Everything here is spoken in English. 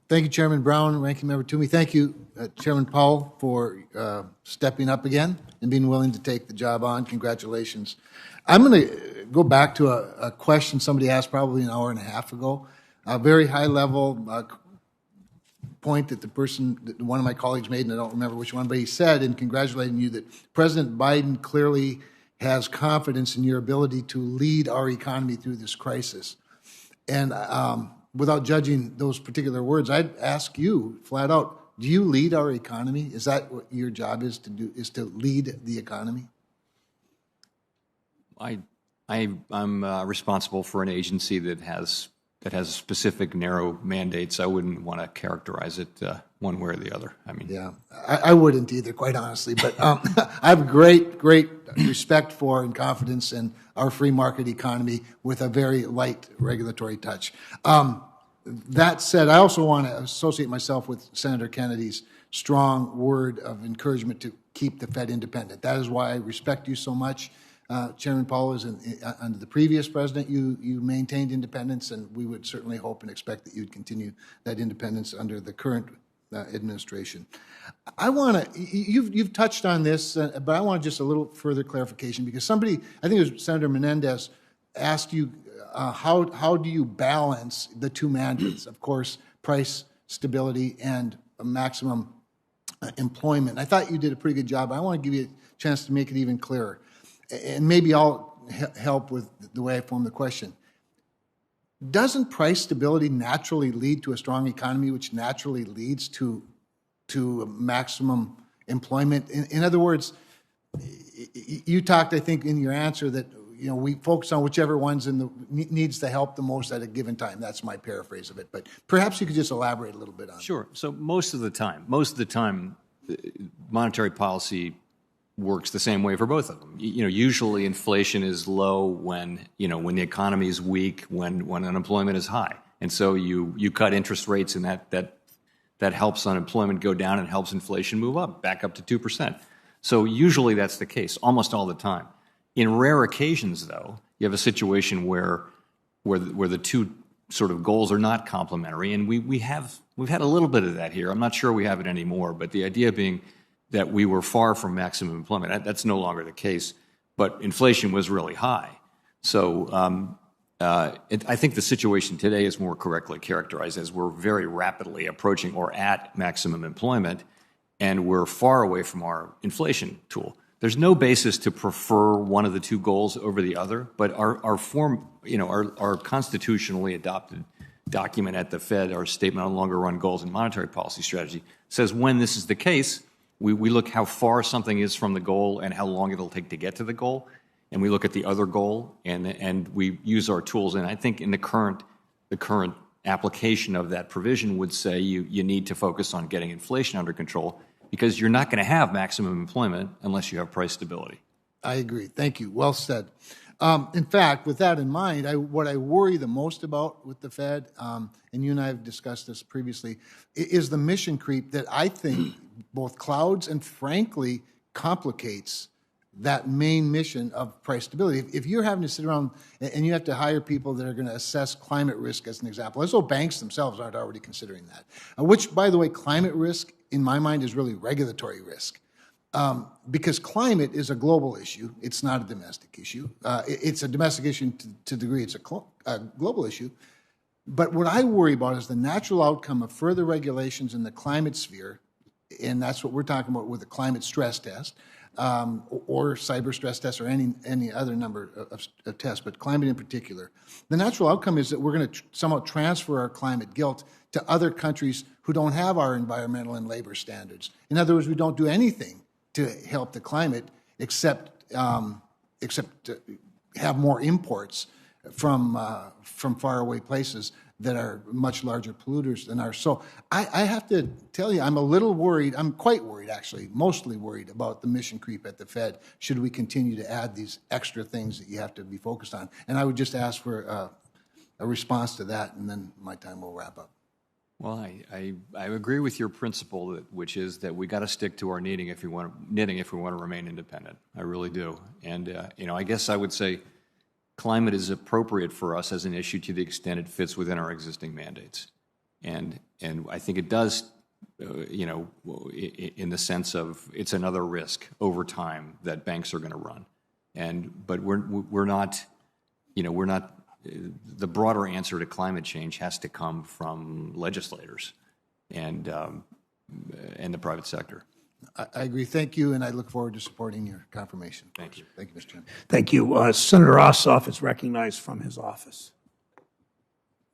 Thank you, Chairman Brown, Ranking Member Toomey. Thank you, Chairman Powell, for stepping up again and being willing to take the job on. Congratulations. I'm going to go back to a question somebody asked probably an hour and a half ago. A very high-level point that one of my colleagues made, and I don't remember which one, but he said, in congratulating you, that President Biden clearly has confidence in your ability to lead our economy through this crisis. And without judging those particular words, I'd ask you flat out, do you lead our economy? Is that what your job is to do, is to lead the economy? I'm responsible for an agency that has specific narrow mandates. I wouldn't want to characterize it one way or the other. Yeah, I wouldn't either, quite honestly. But I have great respect for and confidence in our free market economy with a very light regulatory touch. That said, I also want to associate myself with Senator Kennedy's strong word of encouragement to keep the Fed independent. That is why I respect you so much. Chairman Powell, under the previous president, you maintained independence, and we would certainly hope and expect that you'd continue that independence under the current administration. I want to, you've touched on this, but I want just a little further clarification, because somebody, I think it was Senator Menendez, asked you how do you balance the two mandates, of course, price stability and maximum employment. I thought you did a pretty good job. I want to give you a chance to make it even clearer. And maybe I'll help with the way I form the question. Doesn't price stability naturally lead to a strong economy, which naturally leads to maximum employment? In other words, you talked, I think, in your answer that we focus on whichever one's needs the help the most at a given time. That's my paraphrase of it. But perhaps you could just elaborate a little bit on it. Sure. So most of the time, monetary policy works the same way for both of them. Usually inflation is low when the economy is weak, when unemployment is high. And so you cut interest rates, and that helps unemployment go down and helps inflation move up, back up to 2%. So usually that's the case, almost all the time. In rare occasions, though, you have a situation where the two sort of goals are not complementary, and we've had a little bit of that here. I'm not sure we have it anymore, but the idea being that we were far from maximum employment. That's no longer the case, but inflation was really high. So I think the situation today is more correctly characterized as we're very rapidly approaching or at maximum employment, and we're far away from our inflation tool. There's no basis to prefer one of the two goals over the other, but our constitutionally adopted document at the Fed, our Statement on Longer Run Goals and Monetary Policy Strategy, says when this is the case, we look how far something is from the goal and how long it'll take to get to the goal, and we look at the other goal and we use our tools. And I think in the current application of that provision would say you need to focus on getting inflation under control, because you're not going to have maximum employment unless you have price stability. I agree. Thank you. Well said. In fact, with that in mind, what I worry the most about with the Fed, and you and I have discussed this previously, is the mission creep that I think both clouds and, frankly, complicates that main mission of price stability. If you're having to sit around and you have to hire people that are going to assess climate risk, as an example, as though banks themselves aren't already considering that, which, by the way, climate risk, in my mind, is really regulatory risk. Because climate is a global issue. It's not a domestic issue. It's a domestic issue to the degree it's a global issue. But what I worry about is the natural outcome of further regulations in the climate sphere, and that's what we're talking about with the climate stress test, or cyber stress test, or any other number of tests, but climate in particular. The natural outcome is that we're going to somehow transfer our climate guilt to other countries who don't have our environmental and labor standards. In other words, we don't do anything to help the climate except to have more imports from faraway places that are much larger polluters than ours. So I have to tell you, I'm a little worried. I'm quite worried, actually, mostly worried about the mission creep at the Fed, should we continue to add these extra things that you have to be focused on. And I would just ask for a response to that, and then my time will wrap up. Well, I agree with your principle, which is that we got to stick to our knitting if we want to remain independent. I really do. And I guess I would say climate is appropriate for us as an issue to the extent it fits within our existing mandates. And I think it does, in the sense of it's another risk over time that banks are going to run. But we're not, the broader answer to climate change has to come from legislators and the private sector. I agree. Thank you, and I look forward to supporting your confirmation. Thank you. Thank you, Mr. Chairman. Thank you. Senator Ossoff is recognized from his office.